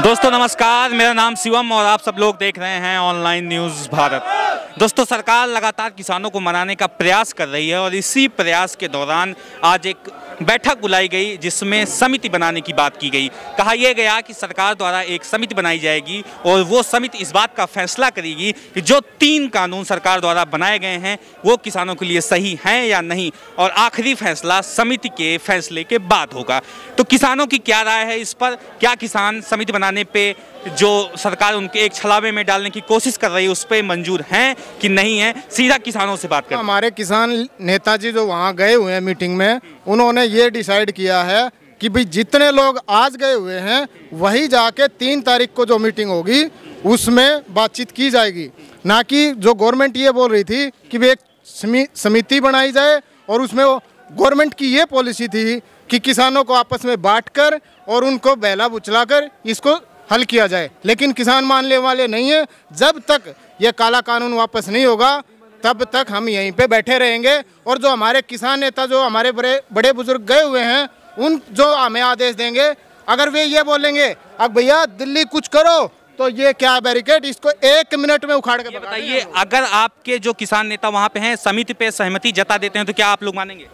दोस्तों नमस्कार, मेरा नाम शिवम और आप सब लोग देख रहे हैं ऑनलाइन न्यूज़ भारत। दोस्तों सरकार लगातार किसानों को मनाने का प्रयास कर रही है और इसी प्रयास के दौरान आज एक बैठक बुलाई गई जिसमें समिति बनाने की बात की गई। कहा यह गया कि सरकार द्वारा एक समिति बनाई जाएगी और वो समिति इस बात का फैसला करेगी कि जो 3 कानून सरकार द्वारा बनाए गए हैं वो किसानों के लिए सही हैं या नहीं, और आखिरी फैसला समिति के फैसले के बाद होगा। तो किसानों की क्या राय है इस पर? क्या किसान समिति बनाने पे जो सरकार उनके एक छलावे में डालने की कोशिश कर रही है उस पर मंजूर हैं कि नहीं है? सीधा किसानों से बात करें। हमारे किसान नेताजी जो वहाँ गए हुए हैं मीटिंग में, उन्होंने ये डिसाइड किया है कि भाई जितने लोग आज गए हुए हैं वही जाके 3 तारीख को जो मीटिंग होगी उसमें बातचीत की जाएगी, ना कि जो गवर्नमेंट ये बोल रही थी कि भाई एक समिति बनाई जाए और उसमें वो गवर्नमेंट की ये पॉलिसी थी कि किसानों को आपस में बांटकर और उनको बहला बुचलाकर इसको हल किया जाए। लेकिन किसान मानने वाले नहीं है। जब तक ये काला कानून वापस नहीं होगा तब तक हम यहीं पे बैठे रहेंगे। और जो हमारे किसान नेता जो हमारे बड़े बुजुर्ग गए हुए हैं उन जो हमें आदेश देंगे, अगर वे ये बोलेंगे अब भैया दिल्ली कुछ करो, तो ये क्या बैरिकेड, इसको 1 मिनट में उखाड़ के बताइए। अगर आपके जो किसान नेता वहाँ पे हैं समिति पे सहमति जता देते हैं तो क्या आप लोग मानेंगे?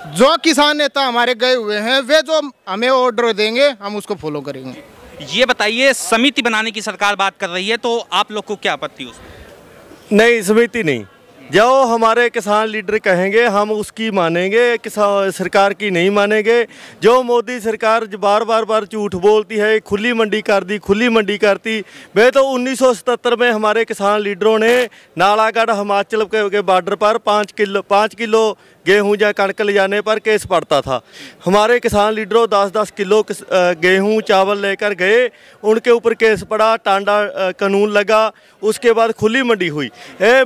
जो किसान नेता हमारे गए हुए हैं वे जो हमें ऑर्डर देंगे हम उसको फॉलो करेंगे। ये बताइए, समिति बनाने की सरकार बात कर रही है तो आप लोग को क्या आपत्ति उसमें? नहीं, समिति नहीं, जो हमारे किसान लीडर कहेंगे हम उसकी मानेंगे, किसान सरकार की नहीं मानेंगे। जो मोदी सरकार बार बार झूठ बोलती है, खुली मंडी कर दी, खुली मंडी करती। वे तो 1977 में हमारे किसान लीडरों ने नालागढ़ हिमाचल के बॉर्डर पर 5 किलो गेहूं या कणक ले जाने पर केस पड़ता था। हमारे किसान लीडरों 10-10 किलो गेहूं चावल लेकर गए, उनके ऊपर केस पड़ा, टांडा कानून लगा, उसके बाद खुली मंडी हुई।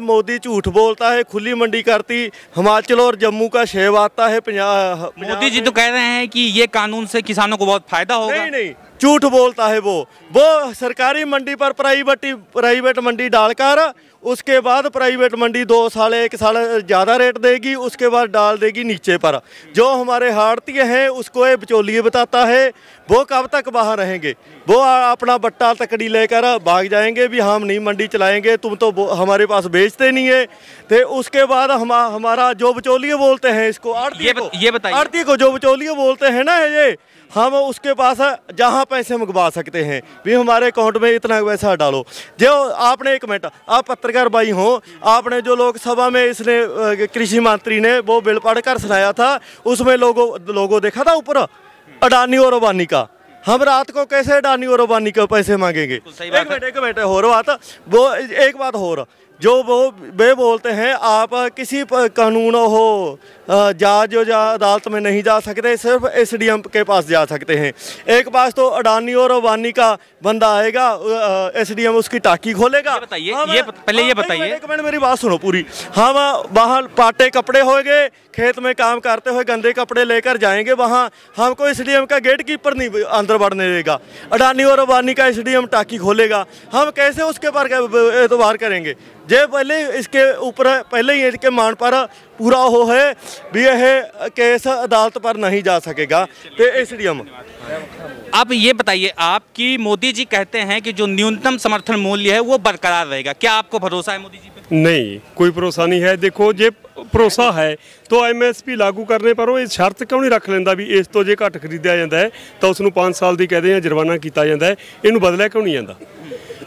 मोदी झूठ बोलता है, खुली मंडी करती। हिमाचल और जम्मू का शेव आता है। मोदी जी तो कह रहे हैं कि ये कानून से किसानों को बहुत फायदा होगा। नहीं, झूठ बोलता है वो सरकारी मंडी पर प्राइवेट मंडी डालकर उसके बाद प्राइवेट मंडी 2 साल 1 साल ज़्यादा रेट देगी, उसके बाद डाल देगी नीचे पर। जो हमारे हाड़तीय हैं उसको ये बिचौलिए बताता है। वो कब तक बाहर रहेंगे? वो अपना बट्टा तकड़ी लेकर भाग जाएंगे भी हम नहीं मंडी चलाएंगे, तुम तो हमारे पास बेचते नहीं है। तो उसके बाद हमारा जो बिचौलिए बोलते हैं इसको आड़ती को जो बिचौलिए बोलते हैं ना, ये हम उसके पास जहाँ पैसे मंगवा सकते हैं भी हमारे अकाउंट में इतना पैसा डालो। जो आपने 1 मिनट, आप पत्रकार भाई हो, आपने जो लोकसभा में इसने कृषि मंत्री ने वो बिल पढ़कर सुनाया था, उसमें लोगो देखा था ऊपर अडानी और अंबानी का। हम रात को कैसे अडानी और अंबानी के पैसे मांगेंगे? एक मिनट हो रहा था वो, एक बात हो रहा जो वे बोलते हैं आप किसी कानून हो जज अदालत में नहीं जा सकते, सिर्फ SDM के पास जा सकते हैं। एक पास तो अडानी और अंबानी का बंदा आएगा, SDM उसकी टाकी खोलेगा। पहले ये बताइए, एक मिनट मेरी बात सुनो पूरी। हम वहाँ पाटे कपड़े होंगे, खेत में काम करते हुए गंदे कपड़े लेकर जाएंगे, वहाँ हमको SDM का गेट कीपर नहीं अंदर बढ़ने देगा। अडानी और अंबानी का SDM टाकी खोलेगा, हम कैसे उसके पर एतबार करेंगे? जे पहले इसके ऊपर पहले ही इसके मान पर पूरा हो है भी यह केस अदालत पर नहीं जा सकेगा। तो SDM आप ये बताइए, आपकी मोदी जी कहते हैं कि जो न्यूनतम समर्थन मूल्य है वो बरकरार रहेगा, क्या आपको भरोसा है मोदी जी पे? नहीं, कोई भरोसा नहीं है। देखो जे भरोसा है तो MSP लागू करने पर वो शर्त क्यों नहीं रख लेंदा भी इस तो जे घट खरीदा जाता है तो उसनूं 5 साल की कहते हैं जुर्माना किया जाता है, इनू बदलिया क्यों नहीं जाता?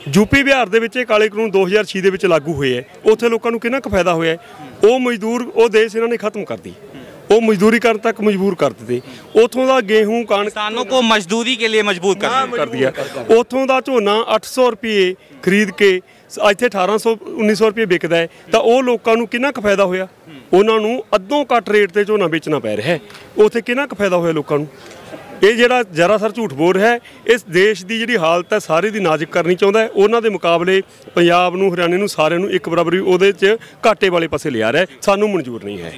यूपी बिहार ਦੇ ਵਿੱਚ ਕਾਲੇ ਕਾਨੂੰਨ 2006 ਦੇ ਵਿੱਚ ਲਾਗੂ ਹੋਏ ਹੈ, ਉੱਥੇ ਲੋਕਾਂ ਨੂੰ ਕਿੰਨਾ ਕੁ ਫਾਇਦਾ ਹੋਇਆ ਹੈ? ਉਹ ਮਜ਼ਦੂਰ ਉਹ ਦੇਸ਼ ਇਹਨਾਂ ਨੇ ਖਤਮ ਕਰ दी, वो मजदूरी करने तक मजबूर कर देते। उतों का गेहूं किसानों को मजदूरी के लिए मजबूर कर दिया। उतों का झोना 800 रुपये खरीद के इत्थे 1800-1900 रुपये बिकता है, तो वो लोगों को कितना क फायदा होया? उन्होंने अद्धों घट रेट से झोना बेचना पै रहा है, उत्थे कितना क फायदा होया लोगों को? ये ਜਿਹੜਾ ਜ਼ਰਾਸਰ ਝੂਠ ਬੋਲ ਰਿਹਾ ਹੈ, ਇਸ ਦੇਸ਼ ਦੀ ਜਿਹੜੀ ਹਾਲਤ ਹੈ ਸਾਰੀ ਦੀ ਨਾਜ਼ੁਕ ਕਰਨੀ ਚਾਹੁੰਦਾ ਹੈ। ਉਹਨਾਂ ਦੇ ਮੁਕਾਬਲੇ ਪੰਜਾਬ ਨੂੰ, ਹਰਿਆਣੇ ਨੂੰ, ਸਾਰਿਆਂ ਨੂੰ ਇੱਕ ਬਰਾਬਰੀ ਉਹਦੇ 'ਚ ਘਾਟੇ ਵਾਲੇ ਪਾਸੇ ਲਿਆ ਰਿਹਾ ਹੈ, ਸਾਨੂੰ ਮਨਜ਼ੂਰ नहीं है।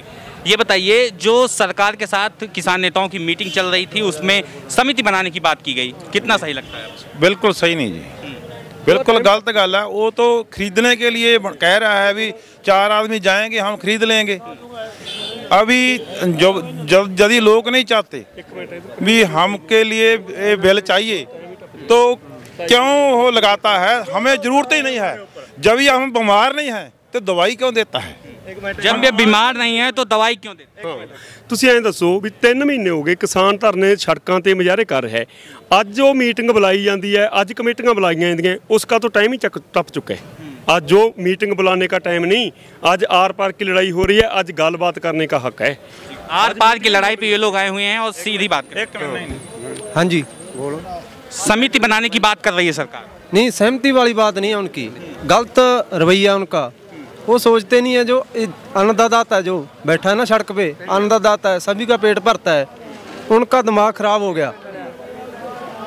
ये बताइए, जो सरकार के साथ किसान नेताओं की मीटिंग चल रही थी उसमें समिति बनाने की बात की गई, कितना सही लगता है? बिल्कुल सही नहीं जी, बिल्कुल गलत गल है। वो तो खरीदने के लिए कह रहा है भी 4 आदमी जाएंगे हम खरीद लेंगे। अभी जब यदि लोग नहीं चाहते भी हमके लिए बिल चाहिए तो क्यों वो लगाता है? हमें जरूरत ही नहीं है। जब ये हम बीमार नहीं हैं तो दवाई क्यों देता है? जब ये बीमार नहीं है तो दवाई क्यों देते हैं? ਤੁਸੀਂ ਐਂ ਦੱਸੋ ਵੀ 3 ਮਹੀਨੇ ਹੋ ਗਏ ਕਿਸਾਨ ਧਰਨੇ ਸੜਕਾਂ ਤੇ ਮੁਜ਼ਾਹਰੇ ਕਰ ਰਿਹਾ ਹੈ। ਅੱਜ ਉਹ ਮੀਟਿੰਗ ਬੁਲਾਈ ਜਾਂਦੀ ਹੈ, ਅੱਜ ਕਮੇਟੀਆਂ ਬੁਲਾਈਆਂ ਜਾਂਦੀਆਂ, ਉਸका तो टाइम ही टप चुका है। आज जो मीटिंग बुलाने का टाइम नहीं, आज आर पार की लड़ाई हो रही है, आज गालबात करने का हक है। आर पार की लड़ाई पे ये लोग आए हुए हैं और सीधी बात करें। हाँ जी, समिति बनाने की बात कर रही है सरकार। नहीं, सहमति वाली बात नहीं है उनकी, गलत रवैया उनका। वो सोचते नहीं है जो अन्नदाता है जो बैठा है ना सड़क पे, अन्नदाता है, सभी का पेट भरता है, उनका दिमाग खराब हो गया।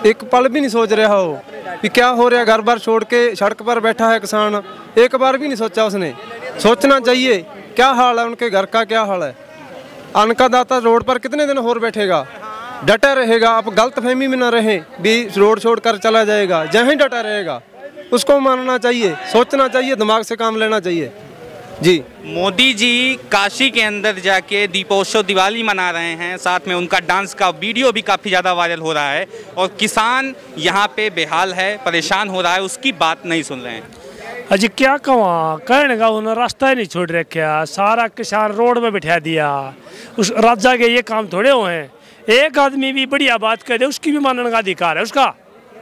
एक पल भी नहीं सोच रहा हो कि क्या हो रहा है। घर बार छोड़ के सड़क पर बैठा है किसान, एक बार भी नहीं सोचा उसने। सोचना चाहिए क्या हाल है उनके घर का, क्या हाल है। अन्नदाता रोड पर कितने दिन और बैठेगा, डटा रहेगा। आप गलत फहमी में न रहे भी रोड छोड़ कर चला जाएगा, जहाँ डटा रहेगा उसको मानना चाहिए, सोचना चाहिए, दिमाग से काम लेना चाहिए जी। मोदी जी काशी के अंदर जाके दीपोत्सव दिवाली मना रहे हैं, साथ में उनका डांस का वीडियो भी काफ़ी ज़्यादा वायरल हो रहा है और किसान यहाँ पे बेहाल है, परेशान हो रहा है, उसकी बात नहीं सुन रहे हैं। अजी क्या कहवा कहने का, उन्होंने रास्ता ही नहीं छोड़ रखा, सारा किसान रोड में बिठा दिया। उस राजा के ये काम थोड़े हुए हैं। एक आदमी भी बढ़िया बात कह दे उसकी भी मानने का अधिकार है उसका।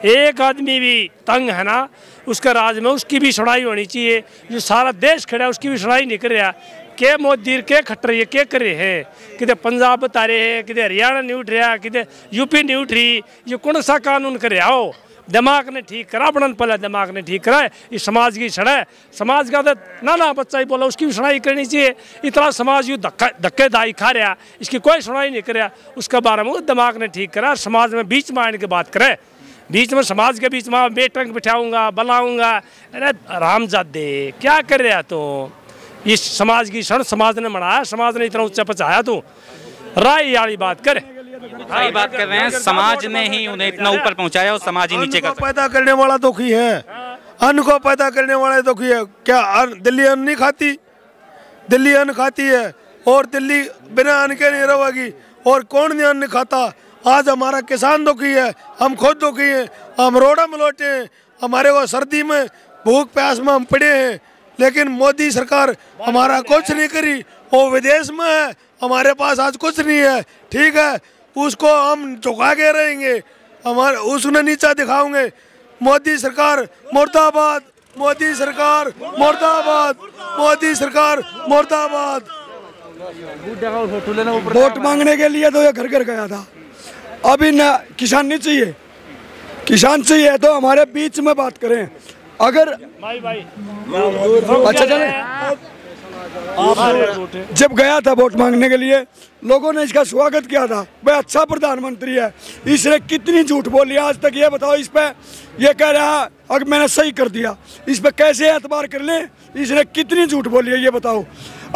एक आदमी भी तंग है ना उसका राज में, उसकी भी सुनाई होनी चाहिए। जो सारा देश खड़ा है उसकी भी सुनाई नहीं कर रहा। के मोदी के खट रही है, के कर रहे हैं, किधर पंजाब बता रहे हैं, किधर हरियाणा नहीं उठ रहा, किधर यूपी नहीं उठ रही। ये कौन सा कानून कर रहा हो? दिमाग ने ठीक करा, बनन पहले दिमाग ने ठीक करा है। ये समाज की छड़ है, समाज का तो ना बच्चा ही बोला उसकी भी सुनाई करनी चाहिए। इतना समाज यू धक्के दाई खा रहा, इसकी कोई सुनाई नहीं कर रहा। उसके बारे में दिमाग ने ठीक करा, समाज में बीच में आने की बात करे, बीच में समाज के बीच में बेटंग बिठाऊंगा, बुलाऊंगा। अरे रामजादे क्या कर रहा तू? इस समाज की क्षण समाज ने मनाया, समाज ने इतना ऊंचा पहुंचाया, तू राय वाली बात कर। सही बात कर रहे हैं, समाज ने ही उन्हें इतना ऊपर पहुंचाया और समाज ही नीचे का पैदा करने वाला दुखी है। अन्न को पैदा करने वाला दुखी है। क्या दिल्ली अन्न नहीं खाती? दिल्ली अन्न खाती है और दिल्ली बिना अन्न के नहीं रहेगी। और कौन नहीं अन्न खाता? आज हमारा किसान दुखी है, हम खुद दुखी हैं, हम रोड़ा में लौटे हैं, हमारे को सर्दी में भूख प्यास में हम पड़े हैं। लेकिन मोदी सरकार हमारा कुछ नहीं करी, वो विदेश में है, हमारे पास आज कुछ नहीं है। ठीक है, उसको हम झुका के रहेंगे, हमारे उसने नीचा दिखाओगे। मोदी सरकार मुर्दाबाद, मोदी सरकार मुर्दाबाद, मोदी सरकार मुर्दाबाद। वोट मांगने के लिए तो ये घर घर गया था। अभी न किसान नहीं चाहिए, किसान चाहिए तो हमारे बीच में बात करें। अगर अच्छा चले, जब गया था वोट मांगने के लिए लोगों ने इसका स्वागत किया था, भाई अच्छा प्रधानमंत्री है। इसने कितनी झूठ बोली आज तक, ये बताओ। इस पे ये कह रहा है अगर मैंने सही कर दिया, इस पे कैसे एतबार कर ले? इसने कितनी झूठ बोली है ये बताओ।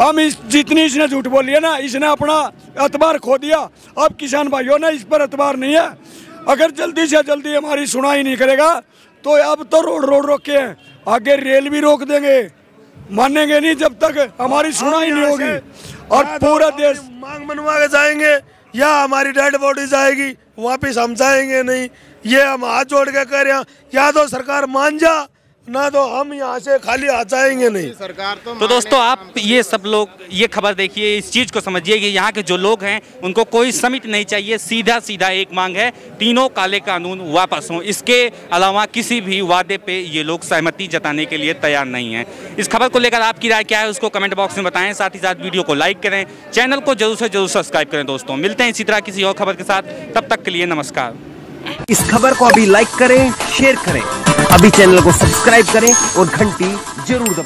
हम इस जितनी इसने झूठ बोली है ना, इसने अपना एतबार खो दिया। अब किसान भाइयों ने इस पर एतबार नहीं है। अगर जल्दी से जल्दी हमारी सुनाई नहीं करेगा तो अब तो रोड रोके हैं, आगे रेल भी रोक देंगे, मानेंगे नहीं जब तक हमारी सुनाई नहीं होगी। और पूरा देश मांग मनवा के जाएंगे या हमारी डेड बॉडी जाएगी, वापिस हम जाएंगे नहीं। ये हम हाथ जोड़ के कह रहे हैं, या तो सरकार मान जा, ना तो हम यहाँ से खाली आ जाएंगे नहीं। सरकार तो दोस्तों आप ये सब लोग ये खबर देखिए, इस चीज़ को समझिए कि यहाँ के जो लोग हैं उनको कोई समिति नहीं चाहिए। सीधा सीधा एक मांग है, तीनों काले कानून वापस हों। इसके अलावा किसी भी वादे पे ये लोग सहमति जताने के लिए तैयार नहीं हैं। इस खबर को लेकर आपकी राय क्या है उसको कमेंट बॉक्स में बताएं। साथ ही साथ वीडियो को लाइक करें, चैनल को जरूर से जरूर सब्सक्राइब करें। दोस्तों मिलते हैं इसी तरह किसी और खबर के साथ, तब तक के लिए नमस्कार। इस खबर को अभी लाइक करें, शेयर करें, अभी चैनल को सब्सक्राइब करें और घंटी जरूर दबाएं।